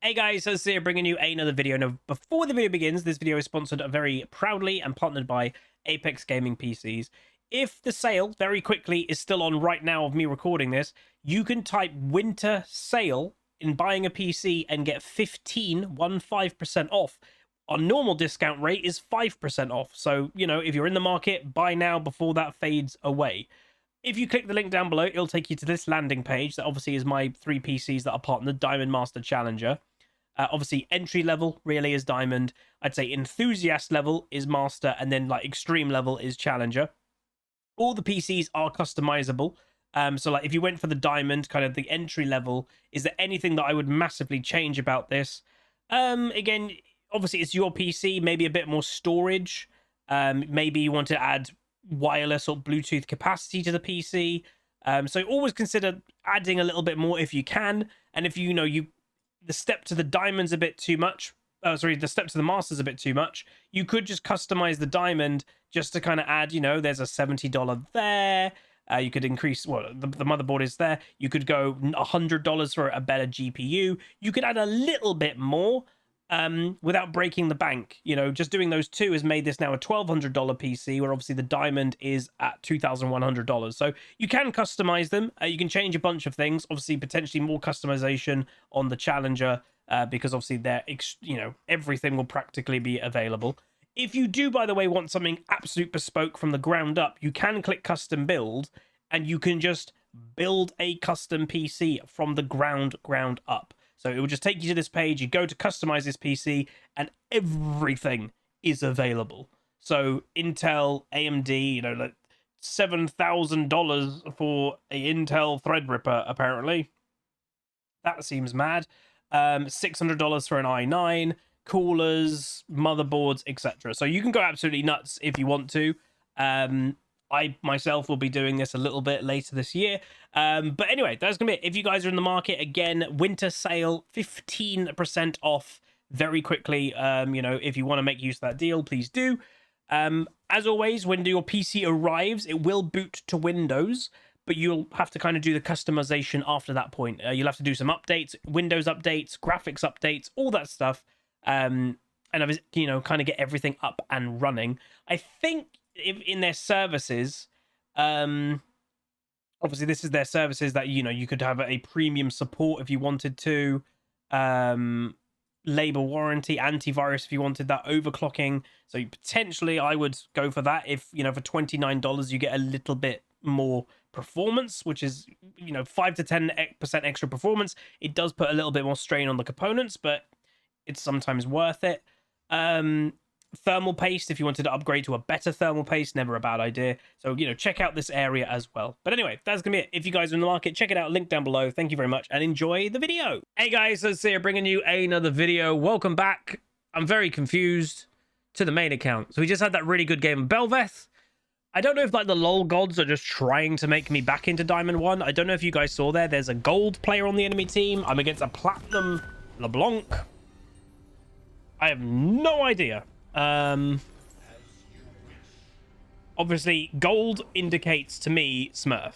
Hey guys, Huzzy here bringing you another video. Now, before the video begins, this video is sponsored very proudly and partnered by Apex Gaming PCs. If the sale, very quickly, is still on right now of me recording this, you can type winter sale in buying a PC and get 15% off. Our normal discount rate is 5% off. So, you know, if you're in the market, buy now before that fades away. If you click the link down below, it'll take you to this landing page. That obviously is my 3 PCs that are partnered, Diamond, Master, Challenger. Obviously, entry level really is Diamond. I'd say enthusiast level is Master, and then like extreme level is Challenger. All the PCs are customizable. So like if you went for the Diamond, kind of the entry level, is there anything that I would massively change about this? Again, obviously it's your PC, maybe a bit more storage. Maybe you want to add wireless or Bluetooth capacity to the PC. So always consider adding a little bit more if you can. And if you know the step to the Diamond's a bit too much. The step to the Master's a bit too much. You could just customize the Diamond just to kind of add, you know, there's a $70 there. You could increase, well, the motherboard is there. You could go $100 for a better GPU. You could add a little bit more without breaking the bank. You know, just doing those two has made this now a $1,200 PC, where obviously the Diamond is at $2,100. So you can customize them. You can change a bunch of things. Obviously, potentially more customization on the Challenger, because obviously they're, you know, everything will practically be available. If you do, by the way, want something absolute bespoke from the ground up, you can click custom build, and you can just build a custom PC from the ground up. So it will just take you to this page, you go to customize this PC, and everything is available. So Intel, AMD, you know, like $7,000 for a Intel Threadripper, apparently. That seems mad. $600 for an i9, coolers, motherboards, etc. So you can go absolutely nuts if you want to. I myself will be doing this a little bit later this year. But anyway, that's going to be it. If you guys are in the market, again, winter sale, 15% off very quickly. You know, if you want to make use of that deal, please do. As always, when your PC arrives, it will boot to Windows, but you'll have to kind of do the customization after that point. You'll have to do some updates, Windows updates, graphics updates, all that stuff. And, you know, kind of get everything up and running. I think in their services, obviously this is their services that, you know, you could have a premium support if you wanted to, labor warranty, antivirus if you wanted that, overclocking. So potentially I would go for that. If, you know, for $29 you get a little bit more performance, which is, you know, 5 to 10% extra performance. It does put a little bit more strain on the components, but it's sometimes worth it. Thermal paste, if you wanted to upgrade to a better thermal paste, never a bad idea. So, you know, check out this area as well. But anyway, that's gonna be it. If you guys are in the market, check it out, link down below. Thank you very much and enjoy the video. Hey guys, let's see, bringing you another video. Welcome back. I'm very confused to the main account. So we just had that really good game of Belveth. I don't know if like the LOL gods are just trying to make me back into Diamond 1. I don't know if you guys saw there's a gold player on the enemy team. I'm against a platinum LeBlanc. I have no idea. Obviously gold indicates to me Smurf.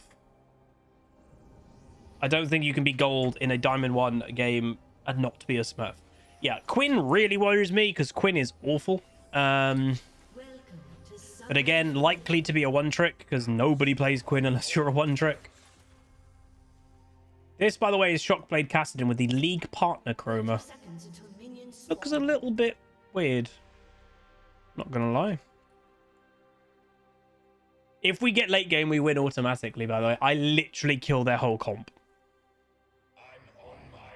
I don't think you can be gold in a Diamond 1 game and not be a Smurf. Yeah, Quinn really worries me because Quinn is awful. But again, likely to be a one-trick because nobody plays Quinn unless you're a one-trick. This, by the way, is Shockblade KASSADIN with the League Partner Chroma. Looks a little bit weird. Not gonna lie. If we get late game, we win automatically, by the way. I literally kill their whole comp. I'm on my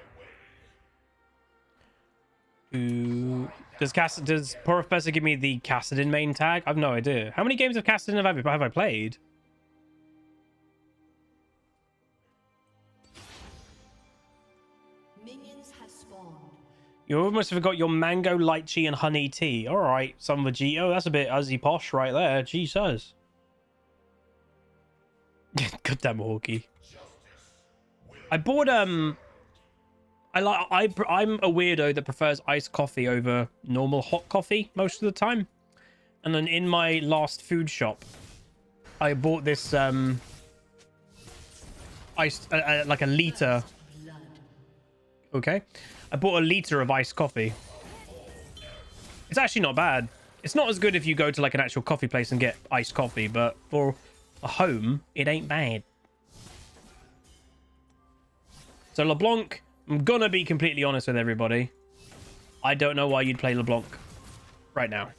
way. Does Professor give me the KASSADIN main tag? I've no idea. How many games of KASSADIN have I played? You almost forgot your mango, lychee, and honey tea. All right, some Vegito. That's a bit Uzzy posh right there. Jesus. Goddamn Hawky. I bought I'm a weirdo that prefers iced coffee over normal hot coffee most of the time. And then in my last food shop, I bought this iced like a liter Okay. I bought a liter of iced coffee. It's actually not bad. It's not as good if you go to like an actual coffee place and get iced coffee, but for a home, it ain't bad. So LeBlanc, I'm gonna be completely honest with everybody. I don't know why you'd play LeBlanc right now.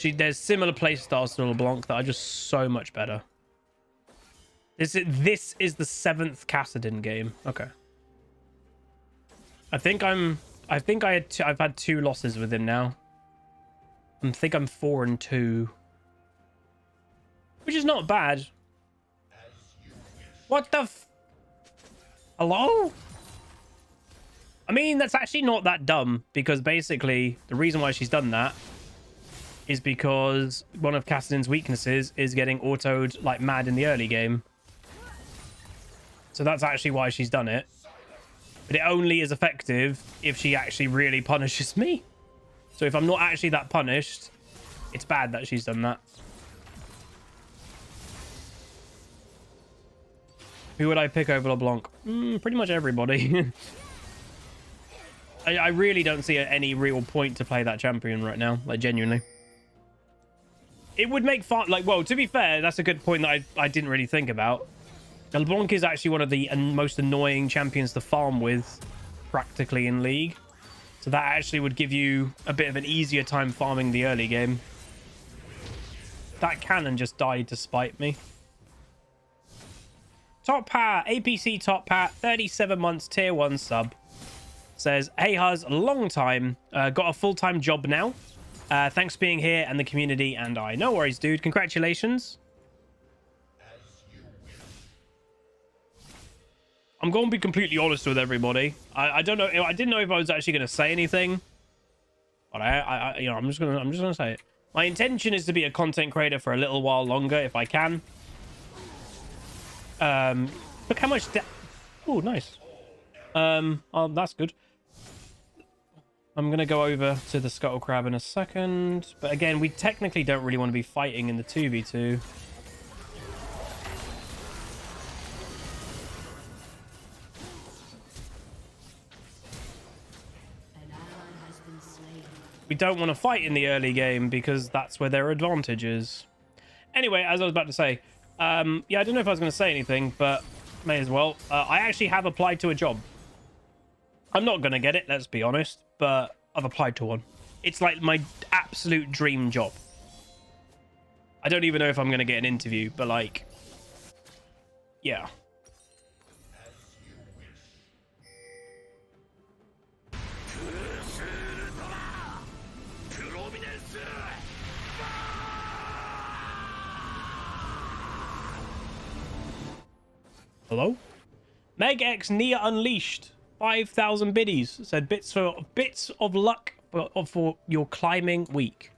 There's similar play styles to LeBlanc that are just so much better. This is the 7th KASSADIN game. Okay. I've had 2 losses with him now. I think I'm 4-2, which is not bad. What the hello? I mean, that's actually not that dumb, because basically the reason why she's done that is because one of KASSADIN's weaknesses is getting autoed like mad in the early game. So that's actually why she's done it. But it only is effective if she actually really punishes me. So if I'm not actually that punished, it's bad that she's done that. Who would I pick over LeBlanc? Pretty much everybody. I really don't see any real point to play that champion right now. Like, genuinely. It would make fun... Like, well, to be fair, that's a good point that I didn't really think about. LeBlanc is actually one of the most annoying champions to farm with, practically, in League. So that actually would give you a bit of an easier time farming the early game. That cannon just died to spite me. Top Hat, APC Top Hat, 37 months, tier 1 sub. Says, hey Huz, long time. Got a full-time job now. Thanks for being here and the community and I. No worries, dude. Congratulations. I'm going to be completely honest with everybody. I don't know. I didn't know if I was actually going to say anything, but I'm just gonna say it. My intention is to be a content creator for a little while longer if I can. Look how much. Oh, nice. Oh, that's good. I'm gonna go over to the Scuttle Crab in a second, but again, we technically don't really want to be fighting in the 2v2. We don't want to fight in the early game because that's where their advantage is. Anyway, as I was about to say, yeah, I don't know if I was going to say anything, but may as well. I actually have applied to a job. I'm not going to get it, let's be honest, but I've applied to one. It's like my absolute dream job. I don't even know if I'm going to get an interview, but like, yeah. Hello? Meg X Nia Unleashed. 5,000 biddies. Said bits of luck for your climbing week.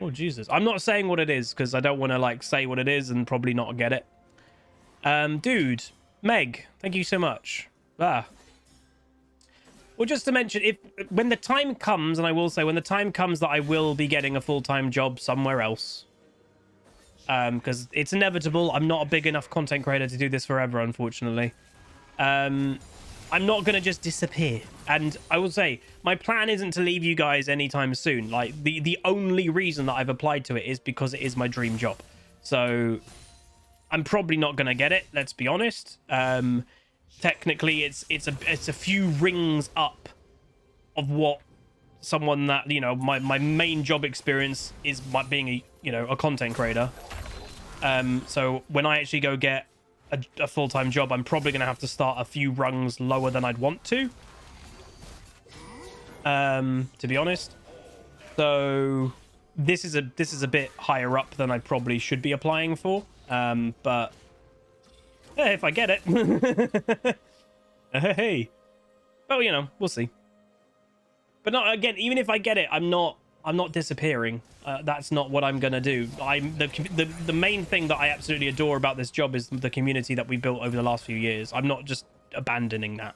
Oh, Jesus. I'm not saying what it is because I don't want to like say what it is and probably not get it. Dude, Meg, thank you so much. Well, just to mention, when the time comes, and I will say when the time comes that I will be getting a full-time job somewhere else, because it's inevitable. I'm not a big enough content creator to do this forever, unfortunately. I'm not going to just disappear. And I will say, my plan isn't to leave you guys anytime soon. Like, the only reason that I've applied to it is because it is my dream job. So, I'm probably not going to get it, let's be honest. Technically, it's a few rings up of what someone that, you know, my main job experience is being a content creator. So when I actually go get a full-time job, I'm probably going to have to start a few rungs lower than I'd want to be honest. So this is a bit higher up than I probably should be applying for. But yeah, if I get it, hey, well, you know, we'll see. But not again. Even if I get it, I'm not disappearing. That's not what I'm gonna do. The main thing that I absolutely adore about this job is the community that we built over the last few years. I'm not just abandoning that.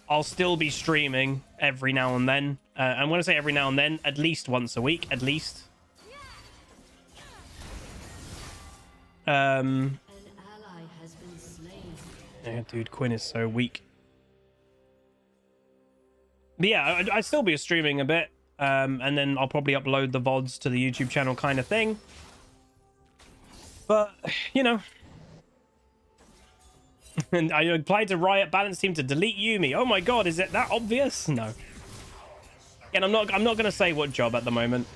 I'll still be streaming every now and then. And when I say every now and then, at least once a week, at least. An ally has been slain. Yeah, dude, Quinn is so weak. But yeah, I'd still be streaming a bit. And then I'll probably upload the VODs to the YouTube channel kind of thing. But, you know. And I applied to Riot Balance Team to delete Yumi. Oh my god, is it that obvious? No. And I'm not going to say what job at the moment.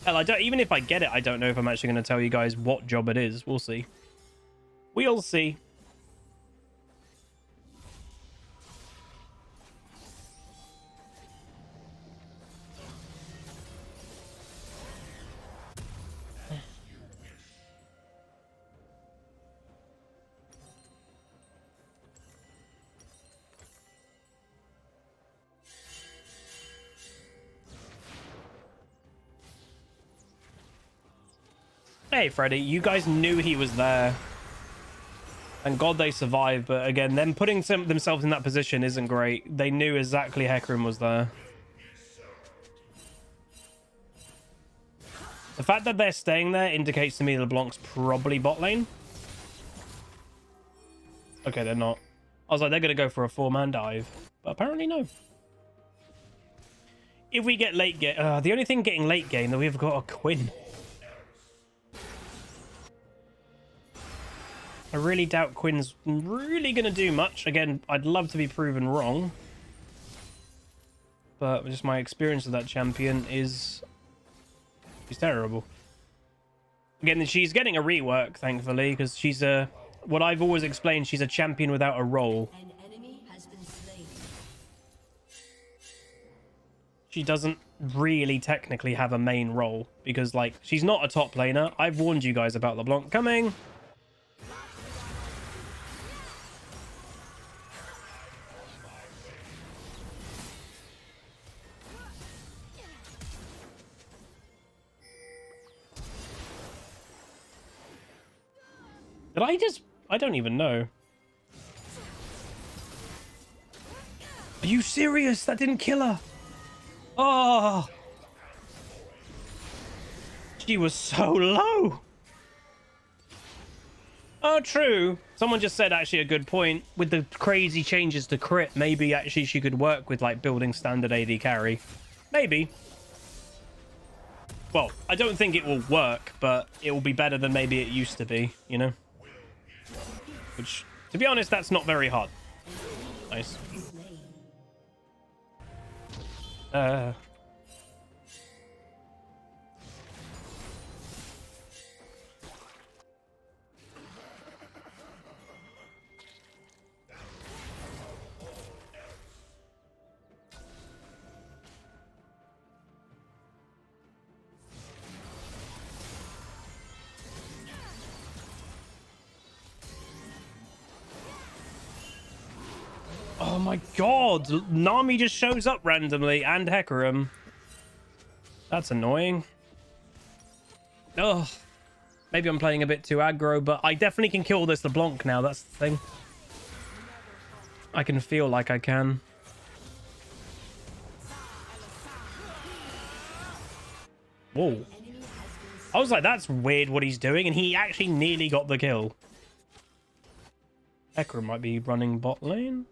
Hell, I don't, even if I get it, I don't know if I'm actually going to tell you guys what job it is. We'll see. We'll see. Hey, Freddy, you guys knew he was there. Thank God they survived, but again, them putting themselves in that position isn't great. They knew exactly Hecarim was there. The fact that they're staying there indicates to me LeBlanc's probably bot lane. Okay, they're not. I was like, they're going to go for a 4-man dive. But apparently, no. If we get late game... the only thing getting late game that we've got a Quinn. I really doubt Quinn's really going to do much. Again, I'd love to be proven wrong. But just my experience of that champion is... she's terrible. Again, she's getting a rework, thankfully, because she's a... what I've always explained, she's a champion without a role. An enemy has been slain. She doesn't really technically have a main role, because, like, she's not a top laner. I've warned you guys about LeBlanc coming. Did I just... I don't even know. Are you serious? That didn't kill her. Oh. She was so low. Oh, true. Someone just said actually a good point. With the crazy changes to crit, maybe actually she could work with like building standard AD carry. Maybe. Well, I don't think it will work, but it will be better than maybe it used to be, you know? Which, to be honest, that's not very hard. Nice. Oh my god! Nami just shows up randomly, and Hecarim. That's annoying. Ugh. Maybe I'm playing a bit too aggro, but I definitely can kill this LeBlanc now, that's the thing. I can feel like I can. Whoa. I was like, that's weird what he's doing, and he actually nearly got the kill. Hecarim might be running bot lane.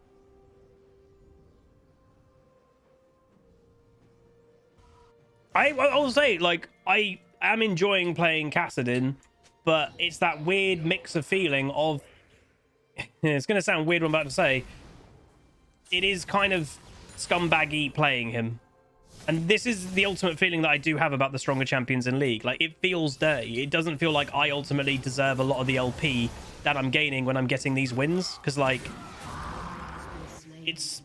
I'll say, like, I am enjoying playing Kassadin, but it's that weird mix of feeling of... it's going to sound weird what I'm about to say. It is kind of scumbaggy playing him. And this is the ultimate feeling that I do have about the stronger champions in League. Like, it feels dirty. It doesn't feel like I ultimately deserve a lot of the LP that I'm gaining when I'm getting these wins. Because, like, it's...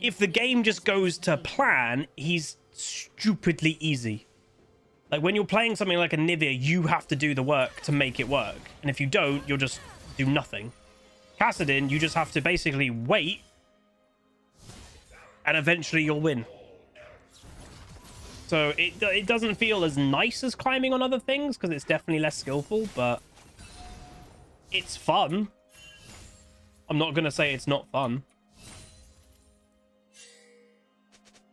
if the game just goes to plan, he's stupidly easy. Like, when you're playing something like a Nivea, you have to do the work to make it work. And if you don't, you'll just do nothing. Kassadin, you just have to basically wait, and eventually you'll win. So it doesn't feel as nice as climbing on other things, because it's definitely less skillful, but it's fun. I'm not going to say it's not fun.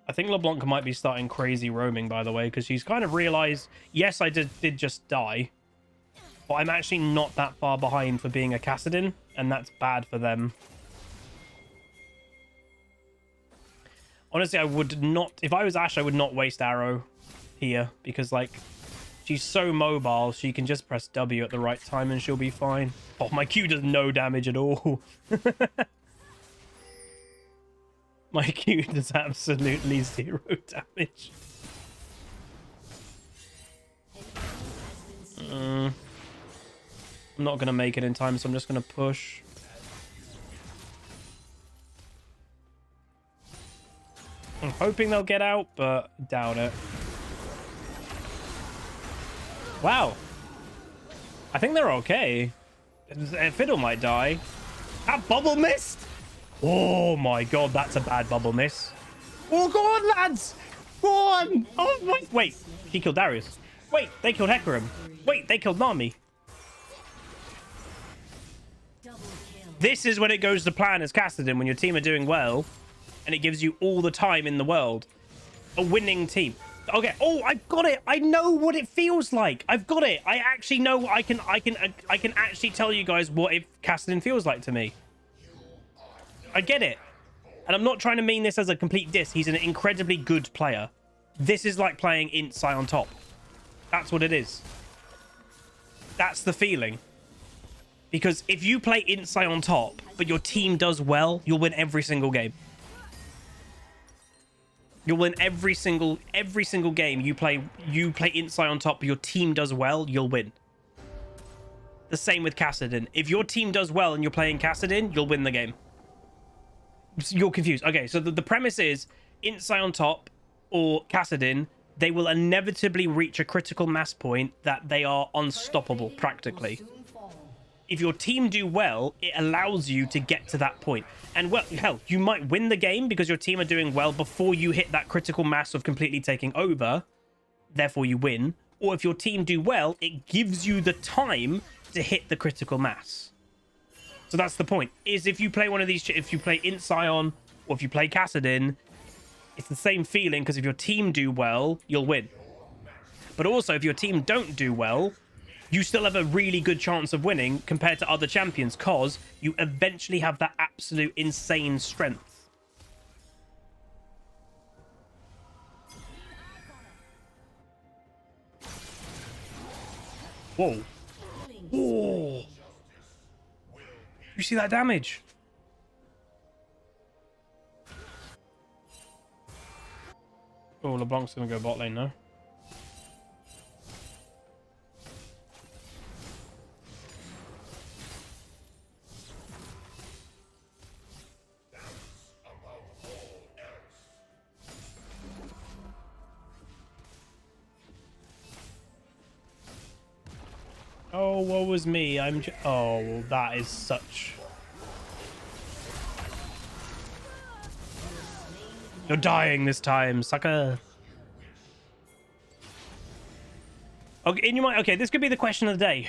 I think LeBlanc might be starting crazy roaming, by the way, because she's kind of realized, yes, I did just die, but I'm actually not that far behind for being a Kassadin, and that's bad for them. Honestly, I would not... If I was Ashe, I would not waste arrow here. Because, like, she's so mobile. She can just press W at the right time and she'll be fine. Oh, my Q does no damage at all. My Q does absolutely 0 damage. I'm not going to make it in time, so I'm just going to push. I'm hoping they'll get out, but doubt it. Wow. I think they're okay. Fiddle might die. That bubble missed? Oh my god, that's a bad bubble miss. Oh, go on, lads! Go on! Oh my... Wait, he killed Darius. Wait, they killed Hecarim. Wait, they killed Nami. This is when it goes to plan as Kassadin, when your team are doing well, and it gives you all the time in the world. A winning team. Okay. Oh, I've got it. I know what it feels like. I've got it. I actually know. I can actually tell you guys what Kassadin feels like to me. I get it. And I'm not trying to mean this as a complete diss. He's an incredibly good player. This is like playing Int Sai on top. That's what it is. That's the feeling. Because if you play Int Sai on top, but your team does well, you'll win every single game. You'll win every single game you play Int Sai on top, but your team does well, you'll win. The same with Kassadin. If your team does well and you're playing Kassadin, you'll win the game. You're confused. Okay, so the premise is Int Sai on top or Kassadin, they will inevitably reach a critical mass point that they are unstoppable, practically. If your team do well, it allows you to get to that point. And, well, hell, you might win the game because your team are doing well before you hit that critical mass of completely taking over. Therefore, you win. Or if your team do well, it gives you the time to hit the critical mass. So that's the point. Is if you play one of these... If you play Int Sion or if you play Kassadin, it's the same feeling because if your team do well, you'll win. But also, if your team don't do well, you still have a really good chance of winning compared to other champions because you eventually have that absolute insane strength. Whoa. Oh. You see that damage? Oh, LeBlanc's going to go bot lane now. Oh, woe was me. Oh, that is such... You're dying this time, sucker. Okay, okay, this could be the question of the day.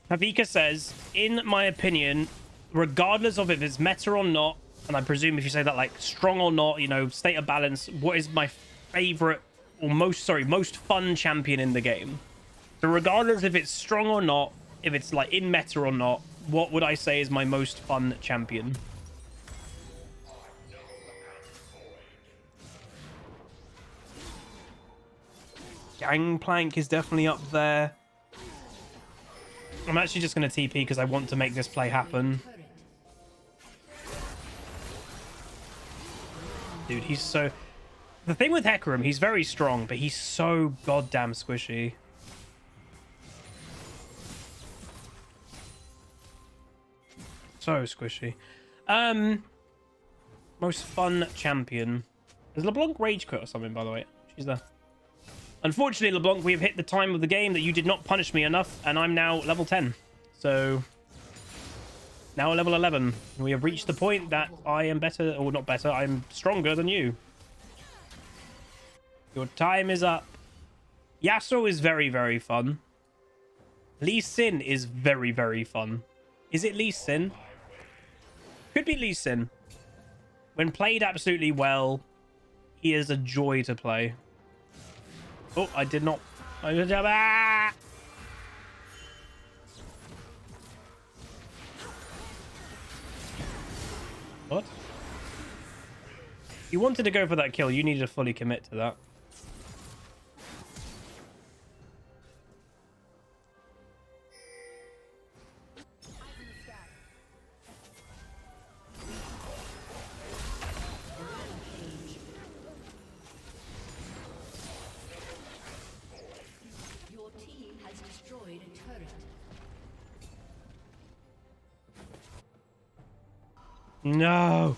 Havika says, in my opinion, regardless of if it's meta or not, and I presume if you say that like strong or not, you know, state of balance, what is my favorite or most fun champion in the game? So regardless if it's strong or not, if it's like in meta or not, what would I say is my most fun champion? Gangplank is definitely up there. I'm actually just going to TP because I want to make this play happen. Dude, he's so... The thing with Hecarim, he's very strong, but he's so goddamn squishy. So squishy. Most fun champion. Is LeBlanc rage quit or something, by the way? She's there. Unfortunately, LeBlanc, we have hit the time of the game that you did not punish me enough, and I'm now level 10. So, now level 11. We have reached the point that I am better, or not better, I'm stronger than you. Your time is up. Yasuo is very, very fun. Lee Sin is very, very fun. Is it Lee Sin? Could be Lee Sin. When played absolutely well, he is a joy to play. Oh, I did not. Ah! What? You wanted to go for that kill. You needed to fully commit to that. Your team has destroyed a turret. No.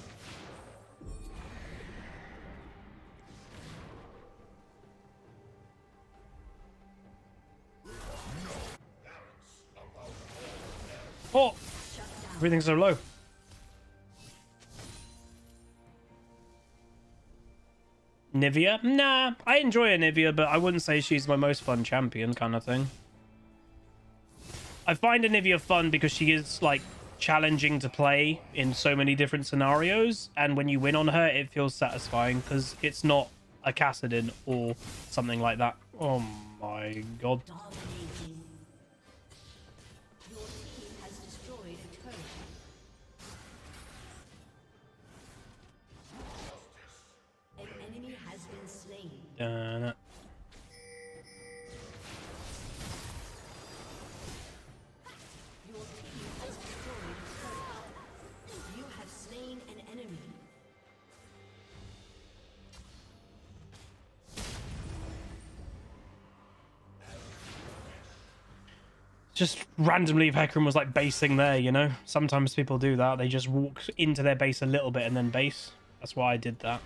Oh, everything's so low. Nivea? Nah, I enjoy a Nivea, but I wouldn't say she's my most fun champion kind of thing. I find a Nivea fun because she is, like, challenging to play in so many different scenarios, and when you win on her, it feels satisfying because it's not a KASSADIN or something like that. Oh my god. Dominating. Your team has destroyed a turret. An enemy has been slain. Your team has destroyed a turret. You have slain an enemy. Just randomly, if Hecarim was like basing there, you know? Sometimes people do that. They just walk into their base a little bit and then base. That's why I did that.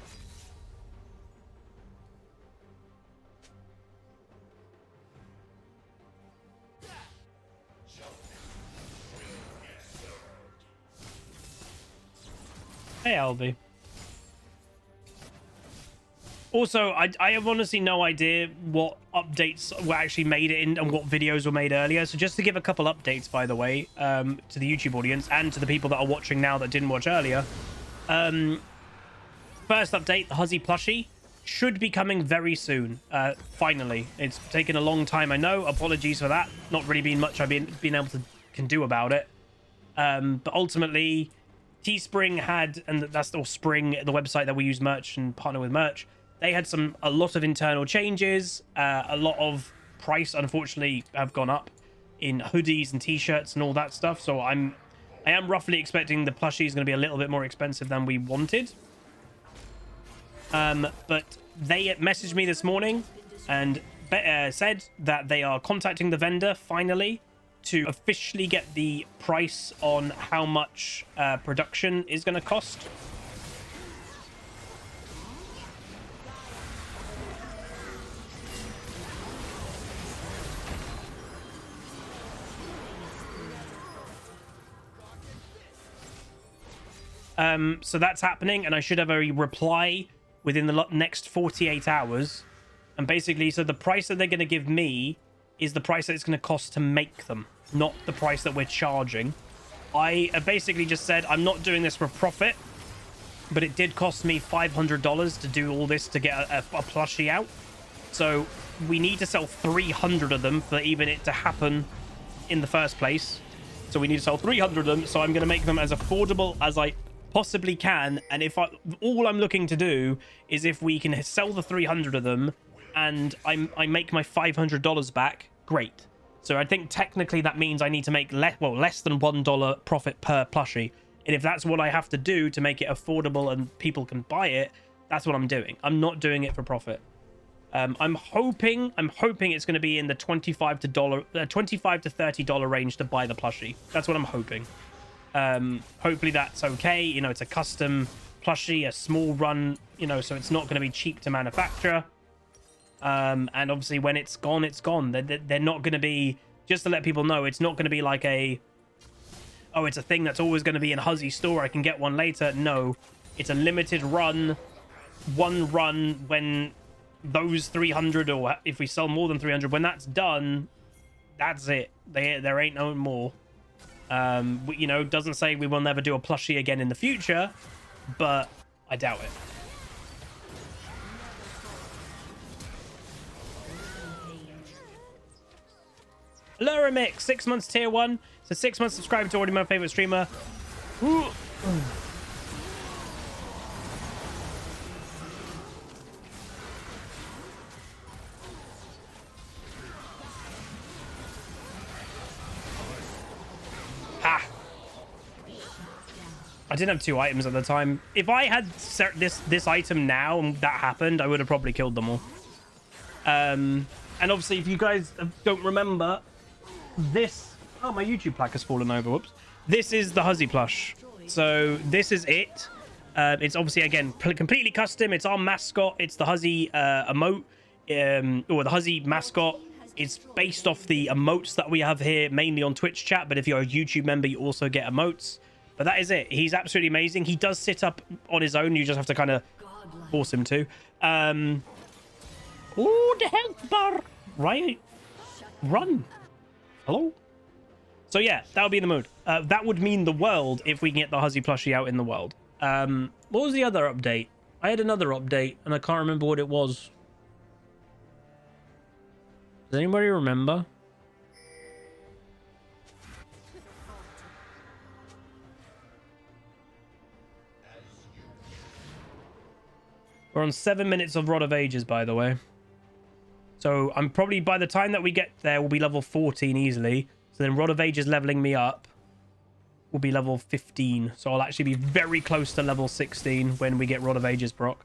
Hey, Albi. Also, I have honestly no idea what updates were actually made in and what videos were made earlier. So just to give a couple updates, by the way, to the YouTube audience and to the people that are watching now that didn't watch earlier. First update, the Huzzy plushie should be coming very soon. Finally, it's taken a long time. I know. Apologies for that. Not really been much I've been able to can do about it. But ultimately, Teespring had, and that's the Spring, the website that we use merch and partner with merch. They had a lot of internal changes. A lot of price, unfortunately, have gone up in hoodies and t-shirts and all that stuff. So I am roughly expecting the plushie is going to be a little bit more expensive than we wanted. But they messaged me this morning and said that they are contacting the vendor finally to officially get the price on how much production is going to cost. So that's happening, and I should have a reply within the next 48 hours. And basically, so the price that they're going to give me is the price that it's going to cost to make them, not the price that we're charging. I basically just said, I'm not doing this for profit, but it did cost me $500 to do all this to get a plushie out. So we need to sell 300 of them for even it to happen in the first place. So we need to sell 300 of them, so I'm going to make them as affordable as I possibly can. And if all I'm looking to do is if we can sell the 300 of them and I make my $500 back, great. So I think technically that means I need to make less than $1 profit per plushie. And if that's what I have to do to make it affordable and people can buy it, that's what I'm doing. I'm not doing it for profit. I'm hoping it's going to be in the $25 to $30 range to buy the plushie. That's what I'm hoping. Hopefully that's okay. You know, it's a custom plushie, a small run, you know, so it's not going to be cheap to manufacture. And obviously when it's gone, it's gone. They're not going to be, just to let people know, it's not going to be like oh, it's a thing that's always going to be in Huzzy store, I can get one later. No, it's a limited run, one run. When those 300, or if we sell more than 300, when that's done, that's it. There ain't no more. You know, doesn't say we will never do a plushie again in the future, but I doubt it. Hello, Remix, 6 months tier 1. So 6 months subscribed to already my favorite streamer. Ooh. didn't have 2 items at the time. If I had this item now and that happened, I would have probably killed them all. And obviously, if you guys don't remember, this... Oh, my YouTube plaque has fallen over. Whoops. This is the Huzzy plush. So this is it. It's obviously, again, completely custom. It's our mascot. It's the Huzzy emote, or the Huzzy mascot. It's based off the emotes that we have here, mainly on Twitch chat. But if you're a YouTube member, you also get emotes. But that is it. He's absolutely amazing. He does sit up on his own. You just have to kind of force him to. Oh, the health bar. Right. Run. Hello. So yeah, that would be the mood. That would mean the world if we can get the Huzzy plushie out in the world. What was the other update? I had another update and I can't remember what it was. Does anybody remember? We're on 7 minutes of Rod of Ages, by the way. So I'm probably, by the time that we get there, we'll be level 14 easily. So then Rod of Ages leveling me up will be level 15. So I'll actually be very close to level 16 when we get Rod of Ages proc.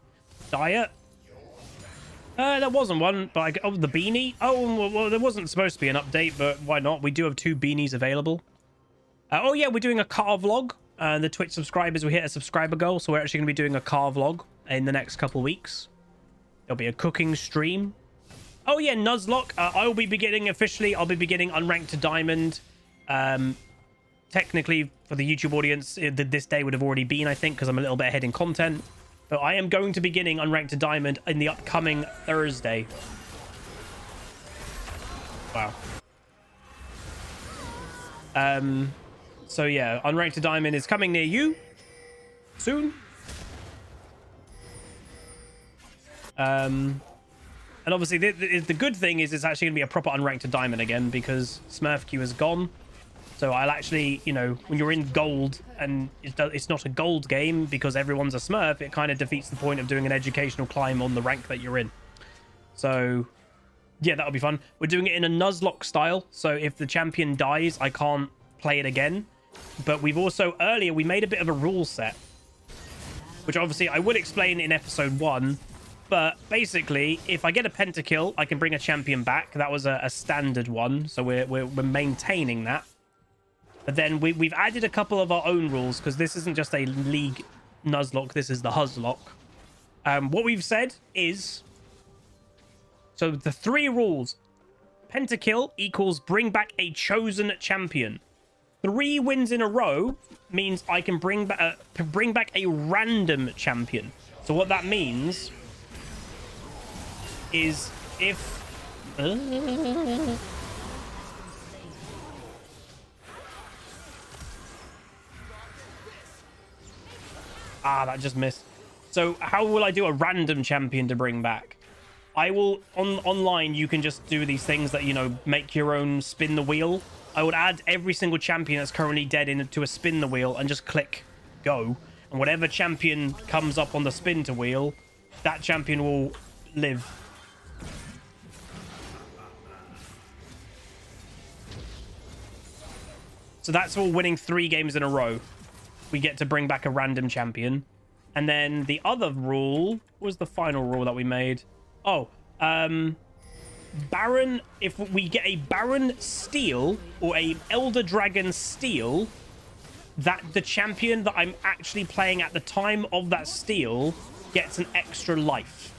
Diet? There wasn't one, but oh, the beanie? Oh, well, there wasn't supposed to be an update, but why not? We do have 2 beanies available. Oh, yeah, we're doing a car vlog. The Twitch subscribers, we hit a subscriber goal, so we're actually going to be doing a car vlog in the next couple weeks. There'll be a cooking stream. Oh, yeah, Nuzlocke. I'll be beginning officially. I'll be beginning Unranked to Diamond. Technically, for the YouTube audience, this day would have already been, I think, because I'm a little bit ahead in content. But I am going to be beginning Unranked to Diamond in the upcoming Thursday. Wow. So yeah, Unranked to Diamond is coming near you soon. And obviously the good thing is it's actually going to be a proper Unranked to Diamond again because SMURFS is gone. So I'll actually, you know, when you're in gold and it's not a gold game because everyone's a Smurf, it kind of defeats the point of doing an educational climb on the rank that you're in. So yeah, that'll be fun. We're doing it in a Nuzlocke style. So if the champion dies, I can't play it again. But we've also, earlier, we made a bit of a rule set, which obviously I would explain in episode 1. But basically, if I get a Pentakill, I can bring a champion back. That was a standard one, so we're maintaining that. But then we've added a couple of our own rules, because this isn't just a League Nuzlocke, this is the Huzlock. What we've said is... So the 3 rules. Pentakill equals bring back a chosen champion. 3 wins in a row means I can bring back a random champion. So what that means is if... that just missed. So how will I do a random champion to bring back? I will, online, you can just do these things that, you know, make your own spin the wheel. I would add every single champion that's currently dead into a spin the wheel and just click go. And whatever champion comes up on the spin to wheel, that champion will live. So that's all winning 3 games in a row. We get to bring back a random champion. And then the other rule was the final rule that we made. Oh, Baron, if we get a Baron steal or a Elder Dragon steal, that the champion that I'm actually playing at the time of that steal gets an extra life.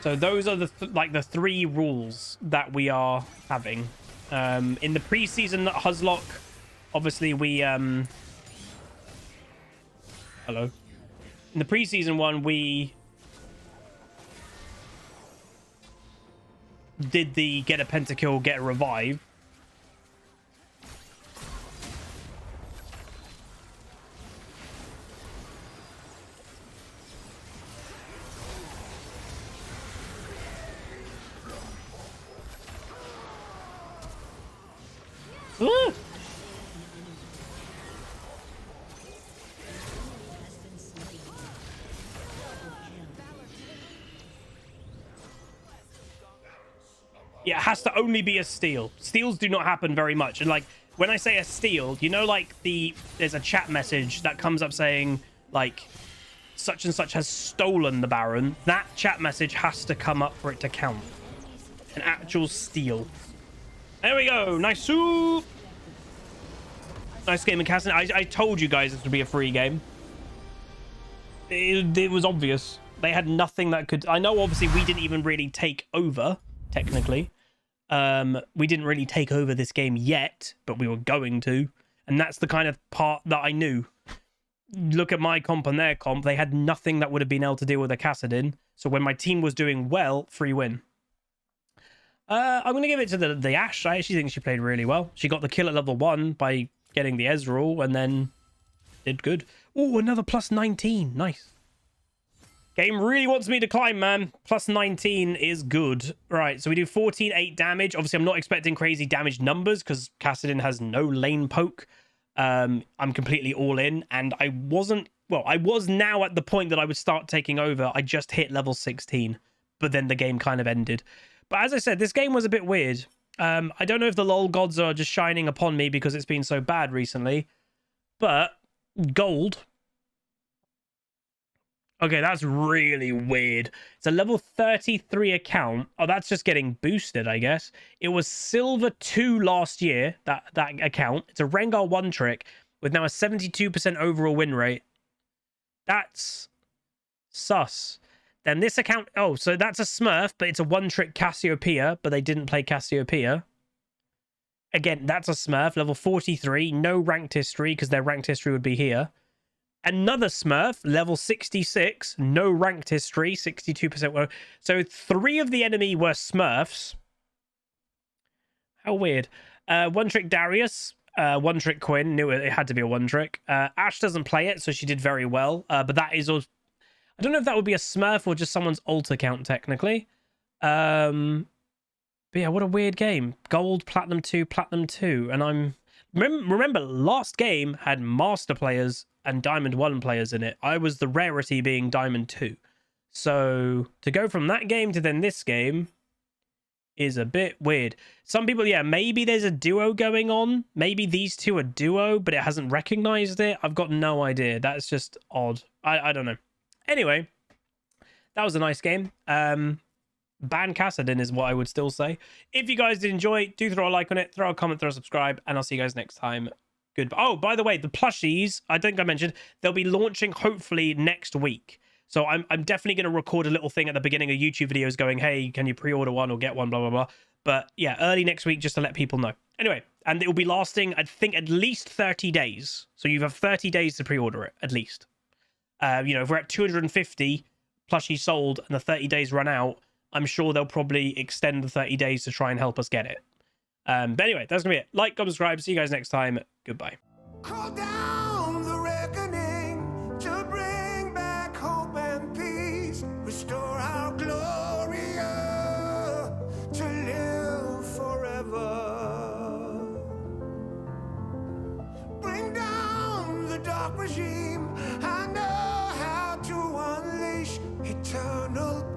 So those are the the 3 rules that we are having. In the preseason Huzlock, obviously we hello. In the preseason one, we did the get a Pentakill, get a revive. Ah! Yeah, it has to only be a steal. Steals do not happen very much. And like when I say a steal, you know, like there's a chat message that comes up saying like such and such has stolen the Baron. That chat message has to come up for it to count. An actual steal. There we go. Nice soup. Nice game of Kassadin. I told you guys this would be a free game. It was obvious. They had nothing that could... I know, obviously, we didn't even really take over, technically. We didn't really take over this game yet, but we were going to. And that's the kind of part that I knew. Look at my comp and their comp. They had nothing that would have been able to deal with a Kassadin. So when my team was doing well, free win. I'm going to give it to the Ashe. I actually think she played really well. She got the kill at level 1 by getting the Ezreal and then did good. Oh, another plus 19. Nice. Game really wants me to climb, man. Plus 19 is good. Right, so we do 14-8 damage. Obviously, I'm not expecting crazy damage numbers because Kassadin has no lane poke. I'm completely all in, and I wasn't... Well, I was now at the point that I would start taking over. I just hit level 16, but then the game kind of ended. But as I said, this game was a bit weird. I don't know if the LoL gods are just shining upon me because it's been so bad recently, but gold... Okay, that's really weird. It's a level 33 account. Oh, that's just getting boosted, I guess. It was silver 2 last year, that account. It's a Rengar 1 trick with now a 72% overall win rate. That's sus. Then this account... Oh, so that's a Smurf, but it's a 1 trick Cassiopeia, but they didn't play Cassiopeia. Again, that's a Smurf, level 43. No ranked history, because their ranked history would be here. Another Smurf, level 66, no ranked history, 62%. So 3 of the enemy were Smurfs. How weird. 1 trick Darius, 1 trick Quinn, knew it had to be a 1 trick. Ashe doesn't play it, so she did very well. But that is also... I don't know if that would be a Smurf or just someone's ult account, technically. But yeah, what a weird game. Gold, Platinum 2, Platinum 2. And I'm... Remember, last game had Master players and Diamond 1 players in it. I was the rarity being Diamond 2. So to go from that game to then this game is a bit weird. Some people, yeah, maybe there's a duo going on. Maybe these two are duo, but it hasn't recognized it. I've got no idea. That's just odd. I don't know. Anyway, that was a nice game. Ban Kassadin is what I would still say. If you guys did enjoy, do throw a like on it, throw a comment, throw a subscribe, and I'll see you guys next time. Goodbye. Oh, by the way, the plushies, I think I mentioned, they'll be launching hopefully next week. So I'm definitely going to record a little thing at the beginning of YouTube videos going, hey, can you pre-order one or get one, blah, blah, blah. But yeah, early next week just to let people know. Anyway, and it will be lasting, I think, at least 30 days. So you have 30 days to pre-order it, at least. You know, if we're at 250 plushies sold and the 30 days run out, I'm sure they'll probably extend the 30 days to try and help us get it. But anyway, that's going to be it. Like, comment, subscribe. See you guys next time. Goodbye. Call down the reckoning to bring back hope and peace. Restore our glory to live forever. Bring down the dark regime. I know how to unleash eternal